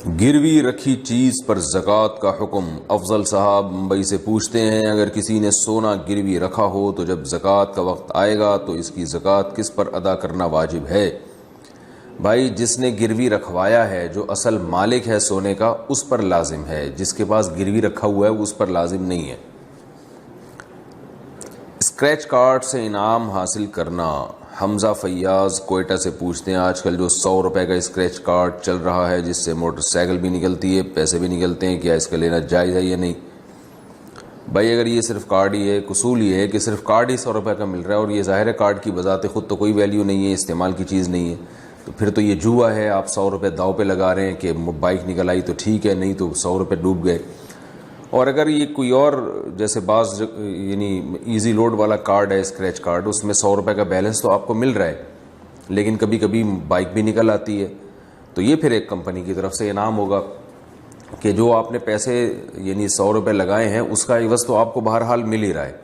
گروی رکھی چیز پر زکوٰۃ کا حکم۔ افضل صاحب ممبئی سے پوچھتے ہیں، اگر کسی نے سونا گروی رکھا ہو تو جب زکوٰۃ کا وقت آئے گا تو اس کی زکوٰۃ کس پر ادا کرنا واجب ہے؟ بھائی جس نے گروی رکھوایا ہے، جو اصل مالک ہے سونے کا، اس پر لازم ہے۔ جس کے پاس گروی رکھا ہوا ہے اس پر لازم نہیں ہے۔ اسکریچ کارڈ سے انعام حاصل کرنا۔ حمزہ فیاض کوئٹہ سے پوچھتے ہیں، آج کل جو 100 روپے کا اسکریچ کارڈ چل رہا ہے جس سے موٹر سائیکل بھی نکلتی ہے، پیسے بھی نکلتے ہیں، کیا اس کا لینا جائز ہے یا نہیں؟ بھائی اگر یہ صرف کارڈ ہی ہے، اصول یہ ہے کہ صرف کارڈ ہی 100 روپے کا مل رہا ہے اور یہ ظاہر ہے کارڈ کی بذات خود تو کوئی ویلیو نہیں ہے، استعمال کی چیز نہیں ہے، تو پھر تو یہ جوا ہے۔ آپ 100 روپے داؤ پہ لگا رہے ہیں کہ بائک نکل آئی تو ٹھیک ہے، نہیں تو 100 روپے ڈوب گئے۔ اور اگر یہ کوئی اور جیسے بعض یعنی ایزی لوڈ والا کارڈ ہے، اسکریچ کارڈ، اس میں 100 روپے کا بیلنس تو آپ کو مل رہا ہے لیکن کبھی کبھی بائک بھی نکل آتی ہے، تو یہ پھر ایک کمپنی کی طرف سے انعام ہوگا کہ جو آپ نے پیسے یعنی 100 روپے لگائے ہیں اس کا عوض تو آپ کو بہرحال مل ہی رہا ہے،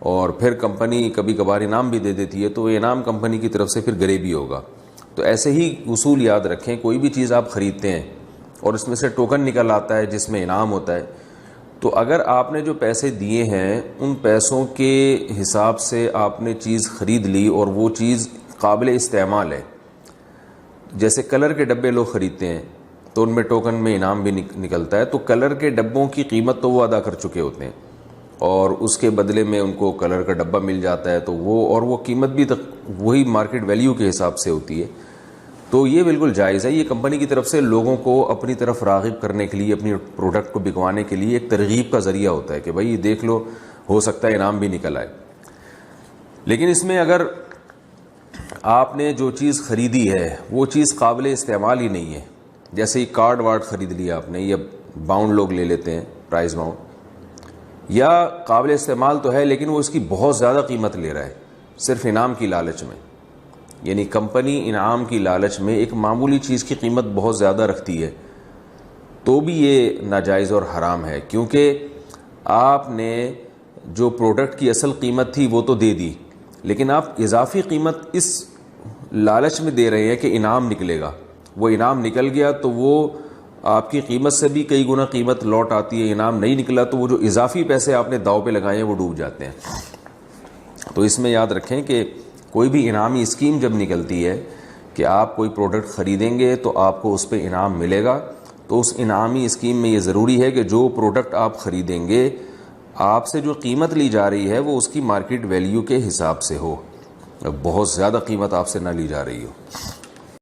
اور پھر کمپنی کبھی کبھار انعام بھی دے دیتی ہے، تو انعام کمپنی کی طرف سے پھر غریبی ہوگا۔ تو ایسے ہی اصول یاد رکھیں، کوئی بھی چیز آپ خریدتے ہیں اور اس میں سے ٹوکن نکل آتا ہے جس میں انعام ہوتا ہے، تو اگر آپ نے جو پیسے دیے ہیں ان پیسوں کے حساب سے آپ نے چیز خرید لی اور وہ چیز قابل استعمال ہے، جیسے کلر کے ڈبے لوگ خریدتے ہیں تو ان میں ٹوکن میں انعام بھی نکلتا ہے، تو کلر کے ڈبوں کی قیمت تو وہ ادا کر چکے ہوتے ہیں اور اس کے بدلے میں ان کو کلر کا ڈبہ مل جاتا ہے، تو وہ قیمت بھی وہی مارکیٹ ویلیو کے حساب سے ہوتی ہے، تو یہ بالکل جائز ہے۔ یہ کمپنی کی طرف سے لوگوں کو اپنی طرف راغب کرنے کے لیے، اپنی پروڈکٹ کو بکوانے کے لیے ایک ترغیب کا ذریعہ ہوتا ہے کہ بھائی دیکھ لو، ہو سکتا ہے انعام بھی نکل آئے۔ لیکن اس میں اگر آپ نے جو چیز خریدی ہے وہ چیز قابل استعمال ہی نہیں ہے، جیسے کارڈ وارڈ خرید لیا آپ نے، یا باؤنڈ لوگ لے لیتے ہیں، پرائز باؤنڈ، یا قابل استعمال تو ہے لیکن وہ اس کی بہت زیادہ قیمت لے رہا ہے صرف انعام کی لالچ میں، یعنی کمپنی انعام کی لالچ میں ایک معمولی چیز کی قیمت بہت زیادہ رکھتی ہے، تو بھی یہ ناجائز اور حرام ہے، کیونکہ آپ نے جو پروڈکٹ کی اصل قیمت تھی وہ تو دے دی، لیکن آپ اضافی قیمت اس لالچ میں دے رہے ہیں کہ انعام نکلے گا، وہ انعام نکل گیا تو وہ آپ کی قیمت سے بھی کئی گنا قیمت لوٹ آتی ہے، انعام نہیں نکلا تو وہ جو اضافی پیسے آپ نے داؤ پہ لگائے ہیں وہ ڈوب جاتے ہیں۔ تو اس میں یاد رکھیں کہ کوئی بھی انعامی اسکیم جب نکلتی ہے کہ آپ کوئی پروڈکٹ خریدیں گے تو آپ کو اس پہ انعام ملے گا، تو اس انعامی اسکیم میں یہ ضروری ہے کہ جو پروڈکٹ آپ خریدیں گے آپ سے جو قیمت لی جا رہی ہے وہ اس کی مارکیٹ ویلیو کے حساب سے ہو، بہت زیادہ قیمت آپ سے نہ لی جا رہی ہو۔